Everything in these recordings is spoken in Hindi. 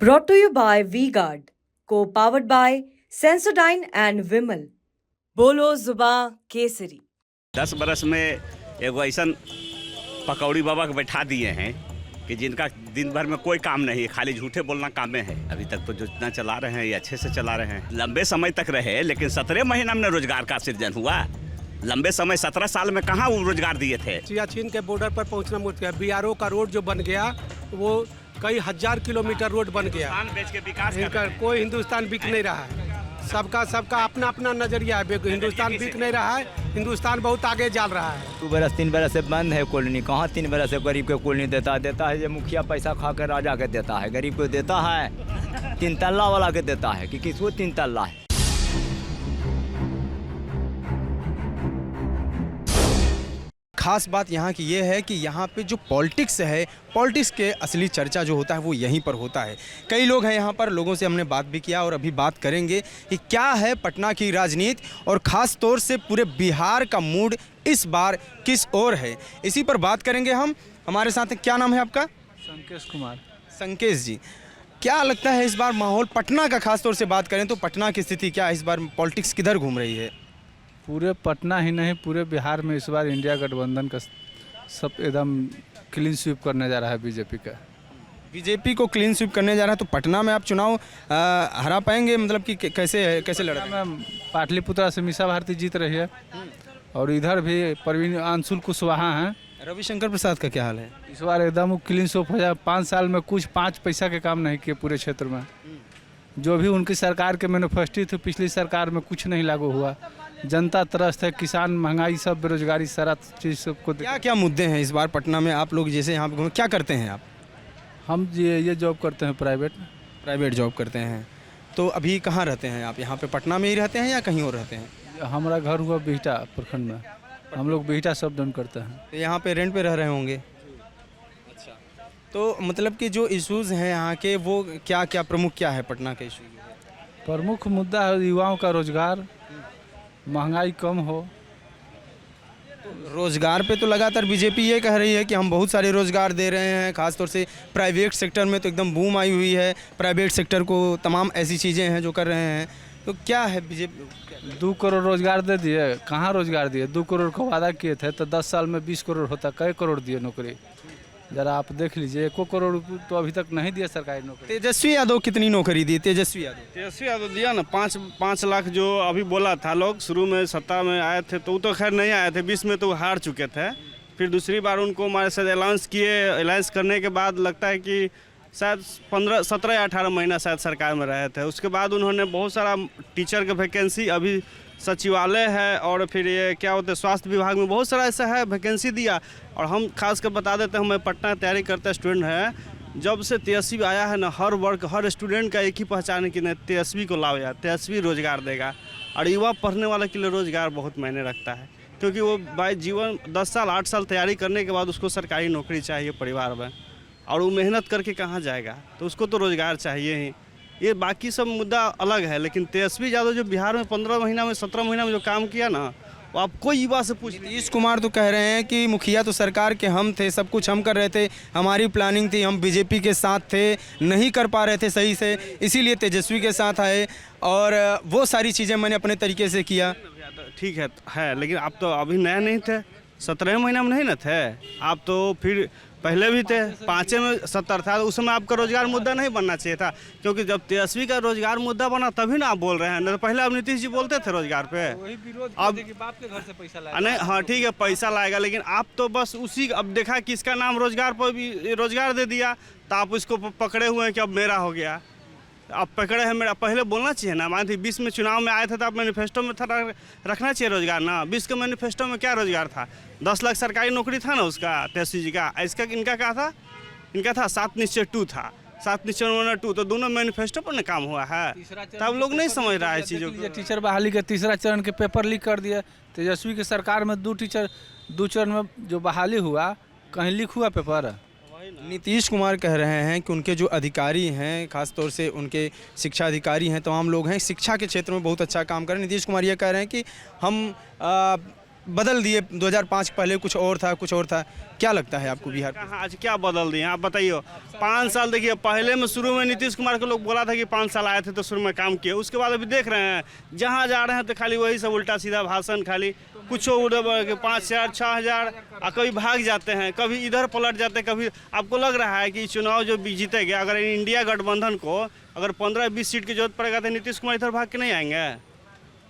Brought to you by V-Guard, co-powered by Sensodyne and Vimal. बोलो जुबा केसरी। 10 बरस में एगो ऐसा पकौड़ी बाबा के बैठा दिए हैं कि जिनका दिन भर में कोई काम नहीं है, खाली झूठे बोलना काम में है। अभी तक तो जितना चला रहे हैं ये अच्छे से चला रहे हैं। लंबे समय तक रहे, लेकिन 17 महीना में रोजगार का सृजन हुआ। लंबे समय 17 साल में कहाँ वो रोजगार दिए थे। सियाचिन के बॉर्डर पर पहुंचना मुश्किल है। बीआरओ का रोड जो बन गया वो कई हजार किलोमीटर रोड बन गया। बेच के विकास कोई हिंदुस्तान बिक नहीं रहा है। सबका अपना अपना नजरिया है। हिंदुस्तान बिक नहीं रहा है। हिंदुस्तान बहुत आगे जा रहा है। 2 बरस 3 बरस से बंद है कॉलोनी। कहाँ 3 बरस से गरीब को कॉलोनी देता है। ये मुखिया पैसा खा कर राजा के देता है, गरीब को देता है। 3 तल्ला वाला के देता है कि किसको 3 तल्ला है। खास बात यहाँ की ये है कि यहाँ पे जो पॉलिटिक्स है, पॉलिटिक्स के असली चर्चा जो होता है वो यहीं पर होता है। कई लोग हैं यहाँ पर, लोगों से हमने बात भी किया और अभी बात करेंगे कि क्या है पटना की राजनीति और ख़ास तौर से पूरे बिहार का मूड इस बार किस ओर है, इसी पर बात करेंगे हम। हमारे साथ क्या नाम है आपका? संकेश कुमार। संकेश जी, क्या लगता है इस बार माहौल पटना का, खास तौर से बात करें तो पटना की स्थिति क्या है इस बार? पॉलिटिक्स किधर घूम रही है? पूरे पटना ही नहीं, पूरे बिहार में इस बार इंडिया गठबंधन का सब एकदम क्लीन स्वीप करने जा रहा है बीजेपी का। बीजेपी को क्लीन स्वीप करने जा रहा है, तो पटना में आप चुनाव हरा पाएंगे? मतलब कि कैसे लड़ रहे हैं? पाटलिपुत्रा से मीसा भारती जीत रही है और इधर भी परवीन अंशुल कुशवाहा हैं। रविशंकर प्रसाद का क्या हाल है? इस बार एकदम क्लीन स्वीप हो जाए। 5 साल में कुछ 5 पैसा के काम नहीं किए पूरे क्षेत्र में। जो भी उनकी सरकार के मैनिफेस्टो थे, पिछली सरकार में कुछ नहीं लागू हुआ। जनता त्रस्त है, किसान, महंगाई, सब बेरोजगारी, सारा चीज़ सबको। क्या क्या मुद्दे हैं इस बार पटना में? आप लोग जैसे यहाँ पे क्या करते हैं आप? हम ये जॉब करते हैं, प्राइवेट जॉब करते हैं। तो अभी कहाँ रहते हैं आप? यहाँ पे पटना में ही रहते हैं या कहीं और रहते हैं? हमारा घर हुआ बिहटा प्रखंड में। हम लोग बिहटा सब डन करते हैं। तो यहाँ पे रेंट पे रह रहे होंगे? अच्छा, तो मतलब कि जो इश्यूज़ हैं यहाँ के, वो क्या क्या प्रमुख क्या है पटना के इशूज़? प्रमुख मुद्दा है युवाओं का रोजगार, महंगाई कम हो। रोजगार पे तो लगातार बीजेपी ये कह रही है कि हम बहुत सारे रोजगार दे रहे हैं, खासतौर से प्राइवेट सेक्टर में तो एकदम बूम आई हुई है। प्राइवेट सेक्टर को तमाम ऐसी चीज़ें हैं जो कर रहे हैं। तो क्या है बीजेपी? 2 करोड़ रोजगार दे दिए, कहाँ रोजगार दिए? 2 करोड़ का वादा किए थे तो 10 साल में 20 करोड़ होता, कई करोड़ दिए नौकरी? जरा आप देख लीजिए, 1 करोड़ तो अभी तक नहीं दिया सरकारी नौकरी। तेजस्वी यादव कितनी नौकरी दी? तेजस्वी यादव दिया ना 5 लाख जो अभी बोला था। लोग शुरू में सत्ता में आए थे तो वो तो खैर नहीं आए थे, 20 में तो हार चुके थे। फिर दूसरी बार उनको हमारे साथ अलाउंस किए। अलाउंस करने के बाद लगता है कि शायद 17 या 18 महीना शायद सरकार में रहे थे। उसके बाद उन्होंने बहुत सारा टीचर का वैकेंसी, अभी सचिवालय है और फिर ये क्या होता है स्वास्थ्य विभाग में बहुत सारा ऐसा है वैकेंसी दिया। और हम खास कर बता देते हैं, मैं पटना तैयारी करता स्टूडेंट है। जब से तेजस्वी आया है ना, हर वर्ग, हर स्टूडेंट का एक ही पहचान है कि नहीं, तेजस्वी को लाओ यार, तेजस्वी रोजगार देगा। और युवा पढ़ने वाले के लिए रोजगार बहुत मायने रखता है, क्योंकि वो भाई जीवन 10 साल 8 साल तैयारी करने के बाद उसको सरकारी नौकरी चाहिए परिवार में, और वो मेहनत करके कहाँ जाएगा, तो उसको तो रोजगार चाहिए ही। ये बाकी सब मुद्दा अलग है, लेकिन तेजस्वी यादव जो बिहार में 15 महीना में 17 महीना में जो काम किया ना, वो आप कोई युवा से पूछ। नीतीश कुमार तो कह रहे हैं कि मुखिया तो सरकार के हम थे, सब कुछ हम कर रहे थे, हमारी प्लानिंग थी, हम बीजेपी के साथ थे, नहीं कर पा रहे थे सही से, इसीलिए तेजस्वी के साथ आए और वो सारी चीज़ें मैंने अपने तरीके से किया। ठीक है, लेकिन आप तो अभी नए नहीं थे, 17 महीना में नहीं ना थे आप, तो फिर पहले भी थे। 5 में 70 था, उस समय आपका रोजगार मुद्दा नहीं बनना चाहिए था, क्योंकि जब तेजस्वी का रोजगार मुद्दा बना तभी ना आप बोल रहे हैं। नहीं तो पहले अब नीतीश जी बोलते थे रोजगार पे। अब बाप के घर से पैसा लाएगा। नहीं, हाँ ठीक है, पैसा लाएगा, लेकिन आप तो बस उसी, अब देखा कि इसका नाम रोजगार पर भी रोजगार दे दिया, तो आप इसको पकड़े हुए हैं कि अब मेरा हो गया। आप पकड़े हैं मेरा, पहले बोलना चाहिए ना। मान लीजिए 20 में चुनाव में आए थे तो आप मैनिफेस्टो में था, रखना चाहिए रोजगार ना। 20 के मैनिफेस्टो में क्या रोजगार था? 10 लाख सरकारी नौकरी था ना उसका, तेजस्वी जी का। इसका इनका क्या था? इनका था 7 निश्चय 2 था, 7 निश्चय 2, तो दोनों मैनिफेस्टो पर ना काम हुआ है। तब लोग नहीं समझ रहा है चीज़ों को। टीचर बहाली के 3रा चरण के पेपर लीक कर दिया तेजस्वी की सरकार में। 2 चरण में जो बहाली हुआ, कहीं लीक हुआ पेपर? नीतीश कुमार कह रहे हैं कि उनके जो अधिकारी हैं, खास तौर से उनके शिक्षा अधिकारी हैं, तमाम लोग हैं, शिक्षा के क्षेत्र में बहुत अच्छा काम कर रहे हैं। नीतीश कुमार ये कह रहे हैं कि हम बदल दिए, 2005 पहले कुछ और था, कुछ और था। क्या लगता है आपको बिहार? कहाँ आज क्या बदल दिए आप बताइए। 5 साल देखिए, पहले में शुरू में नीतीश कुमार के लोग बोला था कि 5 साल आए थे तो शुरू में काम किए, उसके बाद अभी देख रहे हैं जहाँ जा रहे हैं तो खाली वही सब उल्टा सीधा भाषण, खाली कुछ 5,000 6,000 कभी भाग जाते हैं, कभी इधर पलट जाते हैं। कभी आपको लग रहा है कि चुनाव जो जीतेगा, अगर इंडिया गठबंधन को अगर 15-20 सीट की जरूरत पड़ेगा तो नीतीश कुमार इधर भाग के नहीं आएंगे?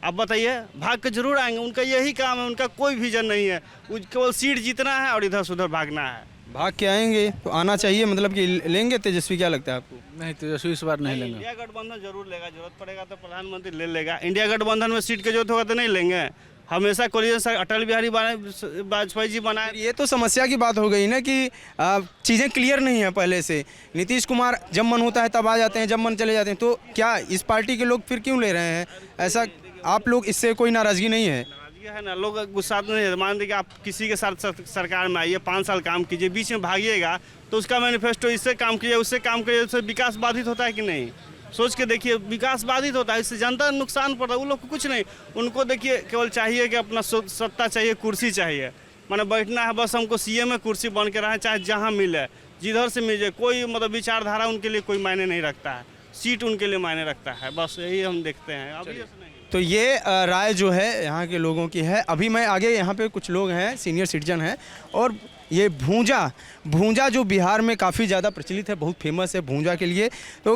आप बताइए, भाग के जरूर आएंगे। उनका यही काम है, उनका कोई विजन नहीं है, केवल सीट जीतना है और इधर से उधर भागना है। भाग के आएंगे तो आना चाहिए, मतलब कि लेंगे तेजस्वी? क्या लगता है आपको? नहीं, तेजस्वी इस बार नहीं लेंगे। इंडिया गठबंधन जरूर लेगा, जरूरत पड़ेगा तो प्रधानमंत्री ले लेगा। इंडिया गठबंधन में सीट की जरूरत होगा तो नहीं लेंगे। हमेशा कोलिशन अटल बिहारी वाजपेयी जी बनाए। ये तो समस्या की बात हो गई ना कि चीज़ें क्लियर नहीं है पहले से। नीतीश कुमार जब मन होता है तब आ जाते हैं, जब मन चले जाते हैं। तो क्या इस पार्टी के लोग फिर क्यों ले रहे हैं ऐसा? आप लोग इससे कोई नाराज़गी नहीं है? नाराजगी है ना, लोग गुस्सा नहीं है। मान लीजिए कि आप किसी के साथ सरकार में आइए, 5 साल काम कीजिए, बीच में भागिएगा तो उसका मैनिफेस्टो इससे काम कीजिए, उससे काम कीजिए, उससे विकास बाधित होता है कि नहीं? सोच के देखिए, विकास बाधित होता है, इससे जनता नुकसान पड़ता है। उन लोग को कुछ नहीं, उनको देखिए केवल चाहिए कि अपना सत्ता चाहिए, कुर्सी चाहिए, माने बैठना है बस, हमको सीएम में कुर्सी बन के रहे, चाहे जहाँ मिले, जिधर से मिल जाए। कोई मतलब विचारधारा उनके लिए कोई मायने नहीं रखता है, सीट उनके लिए मायने रखता है, बस यही हम देखते हैं। अभी ऐसा नहीं। तो ये राय जो है यहाँ के लोगों की है। अभी मैं आगे, यहाँ पे कुछ लोग हैं, सीनियर सिटीजन हैं, और ये भूंजा जो बिहार में काफ़ी ज़्यादा प्रचलित है, बहुत फेमस है भूंजा के लिए। तो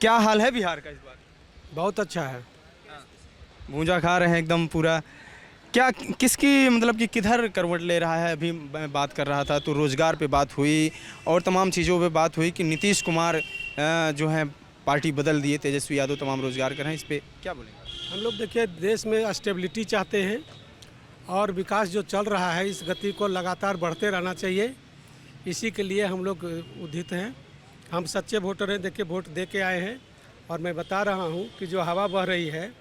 क्या हाल है बिहार का इस बार? बहुत अच्छा है। भूंजा खा रहे हैं एकदम पूरा। क्या किसकी मतलब कि किधर करवट ले रहा है? अभी मैं बात कर रहा था तो रोज़गार पे बात हुई और तमाम चीज़ों पे बात हुई कि नीतीश कुमार जो है पार्टी बदल दिए, तेजस्वी यादव तमाम रोज़गार कर रहे हैं। इस पर क्या बोलेंगे? हम लोग देखिए, देश में स्टेबिलिटी चाहते हैं और विकास जो चल रहा है इस गति को लगातार बढ़ते रहना चाहिए। इसी के लिए हम लोग उद्यत हैं। हम सच्चे वोटर हैं, देखिए वोट दे के आए हैं और मैं बता रहा हूं कि जो हवा बह रही है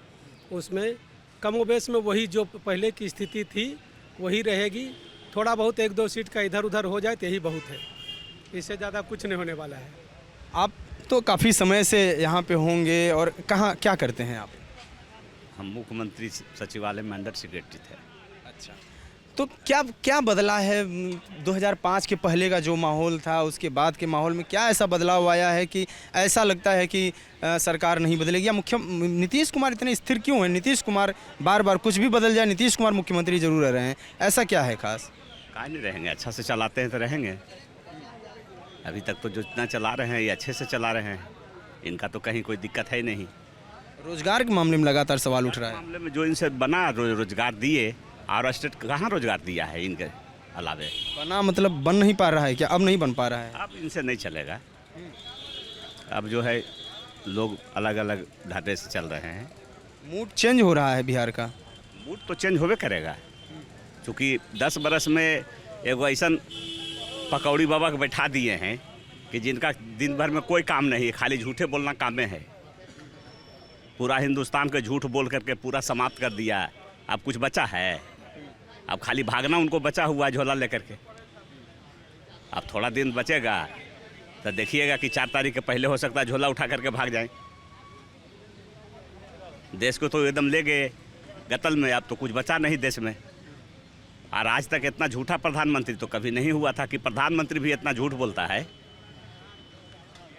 उसमें कमोबेश में वही जो पहले की स्थिति थी वही रहेगी। थोड़ा बहुत 1-2 सीट का इधर उधर हो जाए तो यही बहुत है, इससे ज़्यादा कुछ नहीं होने वाला है। आप तो काफ़ी समय से यहाँ पे होंगे, और कहाँ क्या करते हैं आप? हम मुख्यमंत्री सचिवालय में अंडर सेक्रेटरी थे। अच्छा, तो क्या बदला है 2005 के पहले का जो माहौल था उसके बाद के माहौल में? क्या ऐसा बदलाव आया है कि ऐसा लगता है कि सरकार नहीं बदलेगी? या नीतीश कुमार इतने स्थिर क्यों हैं? नीतीश कुमार बार बार कुछ भी बदल जाए, नीतीश कुमार मुख्यमंत्री जरूर रहे हैं, ऐसा क्या है खास? कहाँ नहीं रहेंगे, अच्छा से चलाते हैं तो रहेंगे। अभी तक तो जो जितना चला रहे हैं ये अच्छे से चला रहे हैं, इनका तो कहीं कोई दिक्कत है ही नहीं। रोजगार के मामले में लगातार सवाल उठ रहा है। मामले में जो इनसे बना रोजगार दिए, और स्टेट कहाँ रोजगार दिया है इनके अलावे? बना मतलब बन नहीं पा रहा है क्या? अब नहीं बन पा रहा है? अब इनसे नहीं चलेगा। अब जो है लोग अलग अलग ढाटे से चल रहे हैं। मूड चेंज हो रहा है बिहार का। मूड तो चेंज होवे करेगा, क्योंकि 10 बरस में एगो ऐसा पकौड़ी बाबा के बैठा दिए हैं कि जिनका दिन भर में कोई काम नहीं है, खाली झूठे बोलना काम में है। पूरा हिंदुस्तान के झूठ बोल करके पूरा समाप्त कर दिया। अब कुछ बचा है? अब खाली भागना उनको बचा हुआ है, झोला लेकर के। अब थोड़ा दिन बचेगा तो देखिएगा कि 4 तारीख के पहले हो सकता है झोला उठा करके भाग जाए। देश को तो एकदम ले गए गतल में, अब तो कुछ बचा नहीं देश में। और आज तक इतना झूठा प्रधानमंत्री तो कभी नहीं हुआ था कि प्रधानमंत्री भी इतना झूठ बोलता है।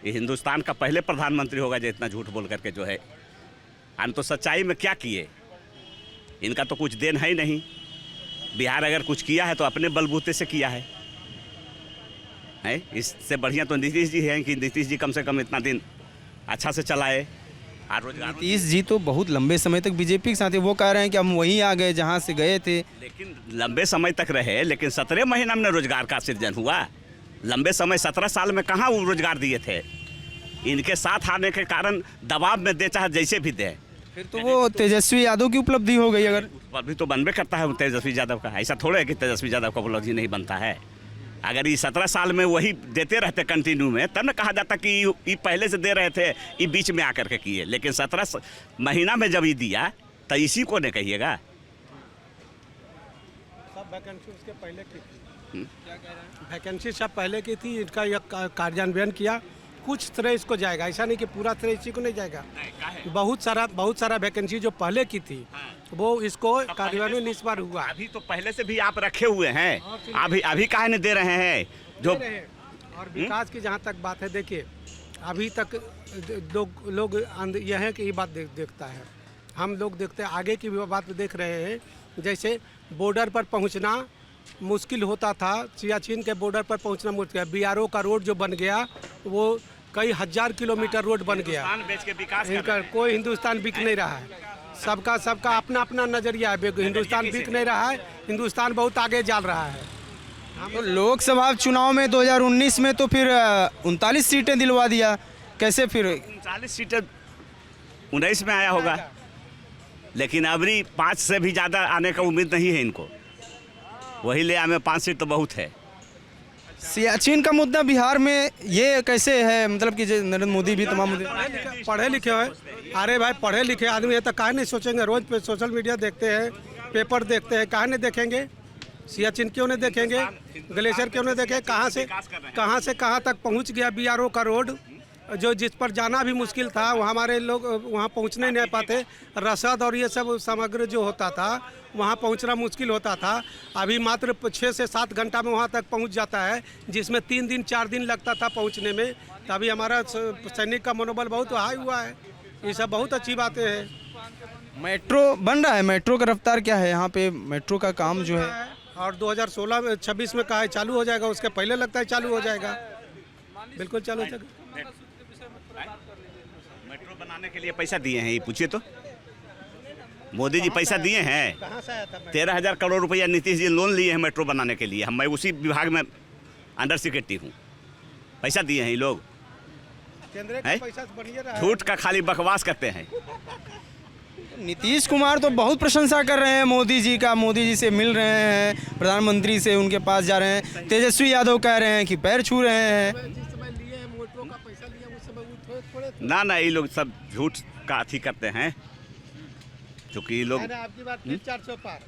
ये हिंदुस्तान का पहले प्रधानमंत्री होगा जो इतना झूठ बोल करके जो है। हम तो सच्चाई में क्या किए, इनका तो कुछ देन है ही नहीं। बिहार अगर कुछ किया है तो अपने बलबूते से किया है। इससे बढ़िया तो नीतीश जी हैं कि नीतीश जी कम से कम इतना दिन अच्छा से चलाए। और रोजगार नीतीश जी तो बहुत लंबे समय तक बीजेपी के साथ है। वो कह रहे हैं कि हम वहीं आ गए जहाँ से गए थे। लेकिन लंबे समय तक रहे, लेकिन 17 महीना में रोजगार का सृजन हुआ। लंबे समय 17 साल में कहाँ वो रोजगार दिए थे? इनके साथ आने के कारण दबाव में दे, चाहे जैसे भी दे। फिर तो वो तेजस्वी यादव की उपलब्धि हो गई। अगर अभी तो बनबे करता है तेजस्वी यादव का, ऐसा थोड़ा है कि तेजस्वी यादव का उपलब्धि नहीं बनता है। अगर ये 17 साल में वही देते रहते कंटिन्यू में, तब न कहा जाता कि ये पहले से दे रहे थे, ये बीच में आकर के किए। लेकिन 17 महीना में जब ये दिया तो इसी को नहीं कहिएगा। सब वैकेंसी उसके पहले की थी। वैकेंसी सब पहले की थी, इनका यह कार्यान्वयन किया कुछ तरह इसको जाएगा, ऐसा नहीं कि पूरा तरह इसी को नहीं जाएगा। बहुत सारा वैकेंसी जो पहले की थी वो इसको कार्यान्वयन इस बार हुआ। अभी तो पहले से भी आप रखे हुए हैं, अभी काहे नहीं दे रहे हैं जो। और विकास की जहाँ तक बात है, देखिए अभी तक लोग यह है कि ये बात देखता है, हम लोग देखते हैं, आगे की भी बात देख रहे हैं। जैसे बॉर्डर पर पहुंचना मुश्किल होता था, सियाचिन के बॉर्डर पर पहुंचना मुश्किल, BRO का रोड जो बन गया वो कई हजार किलोमीटर रोड बन गया। बेच के विकास इनका कोई हिंदुस्तान बिक नहीं रहा है, सबका अपना अपना नजरिया है। हिंदुस्तान बिक नहीं रहा है, हिंदुस्तान बहुत आगे जा रहा है। तो लोकसभा चुनाव में 2019 में तो फिर 39 सीटें दिलवा दिया, कैसे फिर 40 सीटें 19 में आया होगा, लेकिन अबरी 5 से भी ज़्यादा आने का उम्मीद नहीं है इनको। वही ले हमें 5 सीट तो बहुत है। सियाचिन का मुद्दा बिहार में ये कैसे है, मतलब कि नरेंद्र मोदी भी तमाम पढ़े लिखे हुए, अरे भाई पढ़े लिखे आदमी है तो काहे नहीं सोचेंगे। रोज पे सोशल मीडिया देखते हैं, पेपर देखते हैं, काहे नहीं देखेंगे। सियाचिन क्यों नहीं देखेंगे, ग्लेशियर क्यों नहीं देखेंगे। कहाँ से कहाँ तक पहुँच गया BRO का रोड, जो जिस पर जाना भी मुश्किल था, वहाँ हमारे लोग वहाँ पहुँचने नहीं पाते। रसद और ये सब सामग्री जो होता था वहाँ पहुँचना मुश्किल होता था। अभी मात्र 6 से 7 घंटा में वहाँ तक पहुँच जाता है, जिसमें 3 दिन 4 दिन लगता था पहुँचने में। तभी हमारा सैनिक का मनोबल बहुत हाई हुआ है। ये सब बहुत अच्छी बातें हैं। मेट्रो बन रहा है, मेट्रो का रफ्तार क्या है यहाँ पे, मेट्रो का काम जो है? और 2016 में 26 में कहा है चालू हो जाएगा, उसके पहले लगता है चालू हो जाएगा। बिल्कुल चालू हो जाएगा। मेट्रो बनाने के लिए पैसा दिए हैं, ये पूछिए तो। मोदी जी पैसा दिए हैं, 13,000 करोड़ रुपया नीतीश जी लोन लिए हैं मेट्रो बनाने के लिए। मैं उसी विभाग में अंडर सेक्रेटरी हूँ। पैसा दिए हैं ये लोग, झूठ का खाली बकवास करते हैं। नीतीश कुमार तो बहुत प्रशंसा कर रहे हैं मोदी जी का, मोदी जी से मिल रहे हैं, प्रधानमंत्री से उनके पास जा रहे हैं। तेजस्वी यादव कह रहे हैं कि पैर छू रहे हैं। ना ये लोग सब झूठ का अथी करते हैं, क्योंकि ये लोग। आपकी बात फिर 400 पार,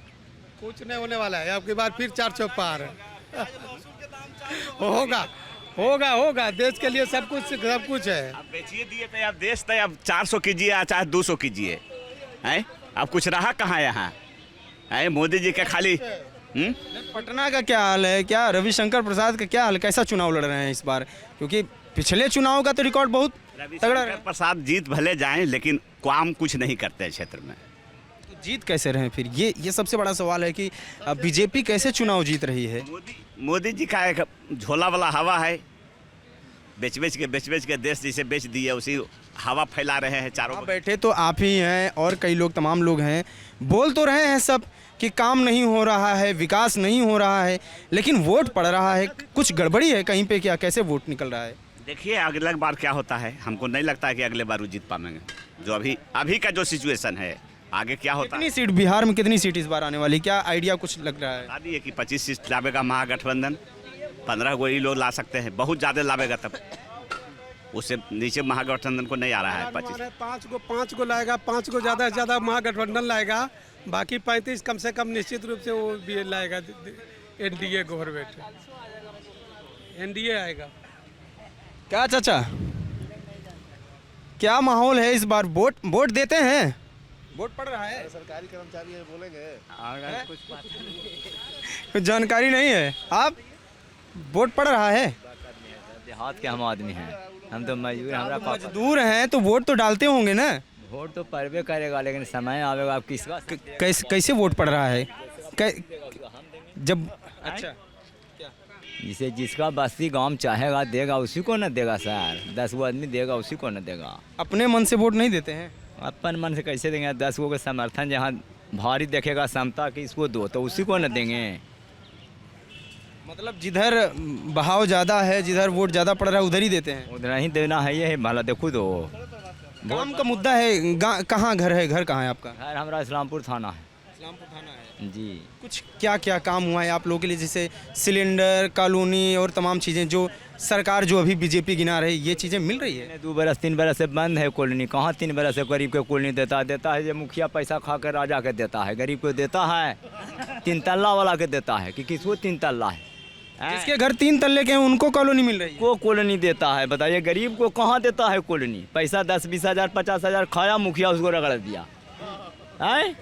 कुछ नहीं होने वाला है। आपकी बात फिर 400 पार होगा। देश के लिए सब कुछ है। आप बेचिए दिए तो आप देश तो अब 400 कीजिए या चाहे 200 कीजिए, हैं? अब कुछ रहा कहाँ यहाँ है? मोदी जी का खाली पटना का क्या हाल है, क्या रविशंकर प्रसाद का क्या हाल, कैसा चुनाव लड़ रहे हैं इस बार? क्योंकि पिछले चुनाव का तो रिकॉर्ड बहुत तगड़ा रविशंकर प्रसाद जीत भले जाएं, लेकिन काम कुछ नहीं करते क्षेत्र में। तो जीत कैसे रहे फिर? ये सबसे बड़ा सवाल है कि बीजेपी कैसे चुनाव जीत रही है? मोदी जी का एक झोला वाला हवा है, बेच के देश जिसे बेच दिए उसी हवा फैला रहे हैं चारों बगल। बैठे तो आप ही हैं और कई लोग, तमाम लोग हैं, बोल तो रहे हैं सब कि काम नहीं हो रहा है, विकास नहीं हो रहा है, लेकिन वोट पड़ रहा है। कुछ गड़बड़ी है कहीं पे क्या? कैसे वोट निकल रहा है? देखिए अगले बार क्या होता है, हमको नहीं लगता है कि अगले बार वो जीत पाएंगे। जो अभी का जो सिचुएशन है, आगे क्या होता है। कितनी सीट बिहार में, कितनी सीट इस बार आने वाली, क्या आइडिया कुछ लग रहा है? बता दिए कि 25 सीट लावेगा महागठबंधन, 15 को ही लोग ला सकते हैं, बहुत ज़्यादा लावेगा तब। उससे नीचे महागठबंधन को नहीं आ रहा है। 5 को लाएगा, 5 को ज़्यादा से ज़्यादा महागठबंधन लाएगा, बाकी 35 कम से कम निश्चित रूप से वो भी लाएगा। NDA गवर्नमेंट, NDA आएगा। क्या चाचा, क्या माहौल है इस बार? वोट देते हैं? वोट पड़ रहा है? सरकारी कर्मचारी है, बोलेंगे कुछ जानकारी नहीं है। आप वोट पड़ रहा है? देहात के हम आदमी हैं, हम तो मजदूर, हमारा मजदूर हैं तो वोट तो डालते होंगे ना? वोट तो पड़बे करेगा, लेकिन समय आवेगा आप किसका। कैसे वोट पड़ रहा है? जब अच्छा जिसे जिसका बस्ती गांव चाहेगा देगा, उसी को न देगा सर। 10 गो आदमी देगा, उसी को न देगा। अपने मन से वोट नहीं देते हैं? अपन मन से कैसे देंगे? 10 गो का समर्थन जहाँ भारी देखेगा समता कि इसको दो, तो उसी को न देंगे। मतलब जिधर बहाव ज़्यादा है, जिधर वोट ज़्यादा पड़ रहा है, उधर ही देते हैं? उधर ही देना है, ये है भला देखो दो। काम का मुद्दा है। कहाँ घर है? घर कहाँ है आपका? घर हमारा इस्लामपुर थाना है। इस्लामपुर थाना है जी। कुछ क्या काम हुआ है आप लोगों के लिए, जैसे सिलेंडर, कॉलोनी और तमाम चीज़ें जो सरकार जो अभी बीजेपी गिना रही, ये चीज़ें मिल रही है? 2 बरस 3 बरस से बंद है कॉलोनी। कहाँ 3 बरस से गरीब को कॉलोनी देता है? जो मुखिया पैसा खा कर राजा के देता है, गरीब को देता है? 3 तल्ला वाला के देता है कि किसको 3 तल्ला है? जिसके घर 3 तल्ले के हैं उनको कॉलोनी मिल रही है। को कॉलोनी देता है बताइए, गरीब को कहाँ देता है कॉलोनी? पैसा 10-20 हज़ार 50 हज़ार खाया, मुखिया उसको रगड़ दिया है।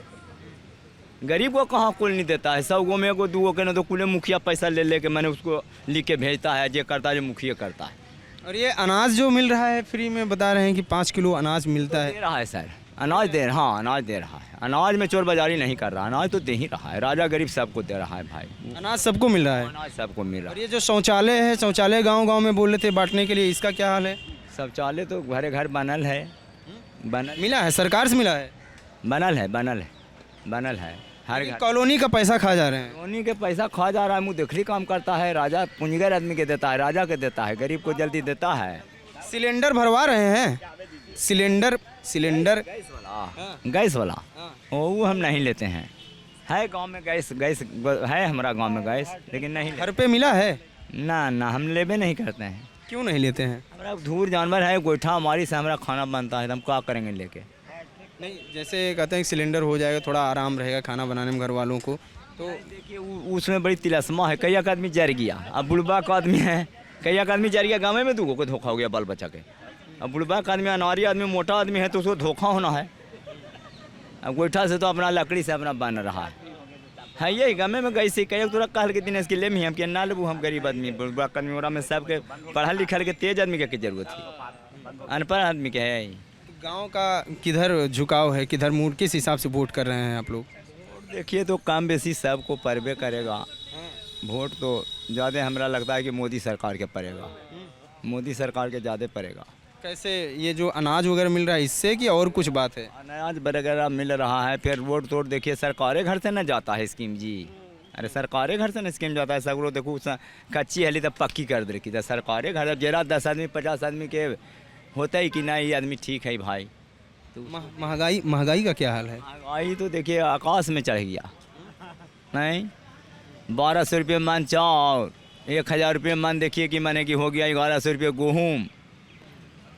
गरीब को कहाँ कॉलोनी देता है? 100 गो में एगो 2 गो के ना तो कुल मुखिया पैसा ले लेके मैंने उसको लिख के भेजता है, जो करता है जो मुखिया करता है। और ये अनाज जो मिल रहा है फ्री में, बता रहे हैं कि 5 किलो अनाज मिलता दे है। रहा है सर, अनाज दे रहा, हाँ अनाज दे रहा है। अनाज में चोर बाजारी नहीं कर रहा, अनाज तो दे ही रहा है। राजा गरीब सबको दे रहा है भाई, अनाज सबको मिल रहा है। अनाज सबको मिल रहा और है। ये जो शौचालय है, शौचालय गांव-गांव में बोल रहे थे बांटने के लिए, इसका क्या हाल है? शौचालय तो घरे घर बनल है, बनल मिला है, सरकार से मिला है। बनल है, बनल है, बनल है हर लेकिन घर। कॉलोनी का पैसा खा जा रहे हैं। कॉलोनी के पैसा खा जा रहा है, मुँह देखली काम करता है। राजा पूंजीगर आदमी के देता है, राजा के देता है, गरीब को जल्दी देता है। सिलेंडर भरवा रहे हैं, सिलेंडर गैस वाला वो हम नहीं लेते हैं। है गांव में गैस है, हमारा गांव में गैस, लेकिन नहीं घर पे मिला है। ना हम लेबे नहीं करते हैं। क्यों नहीं लेते हैं? हमारा धूर जानवर है, गोईठा हमारी से हमारा खाना बनता है, तो हम क्या करेंगे लेके? नहीं, जैसे कहते हैं कि सिलेंडर हो जाएगा, थोड़ा आराम रहेगा खाना बनाने में घर वालों को, तो देखिए उसमें बड़ी तिलस्मा है। कई आदमी जर गया, अब बुढ़बा का आदमी है, कई आदमी जर गया गाँव में, 2 को धोखा हो गया बाल बच्चा के। अब बुढ़बा का आदमी, अनारी आदमी, मोटा आदमी है तो उसको धोखा होना है। अब गोईठा से तो अपना लकड़ी से अपना बन रहा है यही गमे में गई सी कई तुरंत कहल के दिन इसके ले हम कि ना लेबू, हम गरीब आदमी बुढ़बा आदमी ओरा में सबके पढ़ल लिखल के तेज आदमी के जरूरत है, अनपढ़ आदमी के है। गांव का किधर झुकाव है, किधर मूड, किस हिसाब से वोट कर रहे हैं आप लोग? देखिए तो कम बेसी सबको परबे करेगा वोट, तो ज़्यादा हमरा लगता है कि मोदी सरकार के पड़ेगा, मोदी सरकार के ज़्यादा पड़ेगा। कैसे? ये जो अनाज वगैरह मिल रहा है इससे कि और कुछ बात है? अनाज वगैरह मिल रहा है, फिर वोट तोड़ देखिए सरकारे घर से न जाता है स्कीम जी। अरे सरकारे घर से न स्कीम जाता है, सगरो देखो कच्ची हली तो पक्की कर दे रखी, सरकारे घर। अब जरा 10 आदमी 50 आदमी के होता ही कि नहीं ये आदमी ठीक है भाई। तो महंगाई का क्या हाल है? महंगाई तो देखिए आकाश में चढ़ गया। नहीं 1200 रुपये मन चाउर, 1000 रुपये मन देखिए कि मैंने कि हो गया 1100 रुपये गेहूँ,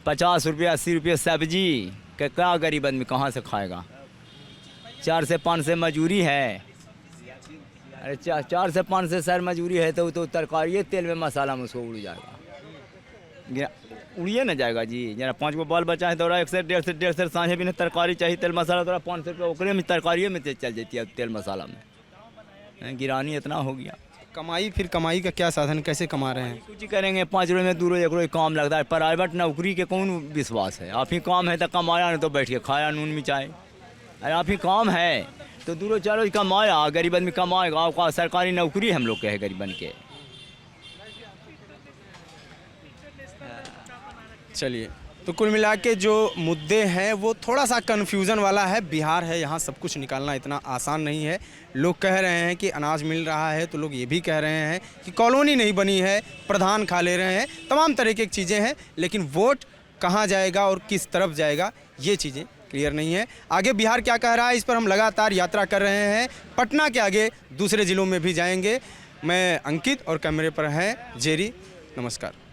50 रुपये 80 रुपये सब्जी के क्या गरीब आदमी कहाँ से खाएगा? 4 से 5 से मजूरी है। अरे 4 से 5 से सर मजूरी है तो तरकारी तेल में मसाला में उसको उड़ जाएगा, उड़िए ना जाएगा जी। जरा 5 गो बाल बच्चा है तो 1 से 1.5 से सांझे भी नहीं तरकारी चाहिए, तेल मसाला तो 500 रुपये ओकरे में तरकारी में चल जाती है, तेल मसाला में गिरानी इतना हो गया। कमाई, फिर कमाई का क्या साधन, कैसे कमा रहे हैं? कुछ ही करेंगे, 5 रोज में 2 रोज 1 रोज काम लगता है। प्राइवेट नौकरी के कौन विश्वास है? आप ही काम है तो कमाया, नहीं तो बैठ के खाया नून मिचाए। अरे आप ही काम है तो 2 रोज 4 रोज कमाया, गरीब आदमी कमाएगा। का सरकारी नौकरी हम लोग के है गरीबन के। चलिए, तो कुल मिला के जो मुद्दे हैं वो थोड़ा सा कन्फ्यूज़न वाला है। बिहार है, यहाँ सब कुछ निकालना इतना आसान नहीं है। लोग कह रहे हैं कि अनाज मिल रहा है, तो लोग ये भी कह रहे हैं कि कॉलोनी नहीं बनी है, प्रधान खा ले रहे हैं, तमाम तरह की चीज़ें हैं। लेकिन वोट कहाँ जाएगा और किस तरफ जाएगा ये चीज़ें क्लियर नहीं है। आगे बिहार क्या कह रहा है इस पर हम लगातार यात्रा कर रहे हैं। पटना के आगे दूसरे ज़िलों में भी जाएंगे। मैं अंकित और कैमरे पर हैं जेरी। नमस्कार।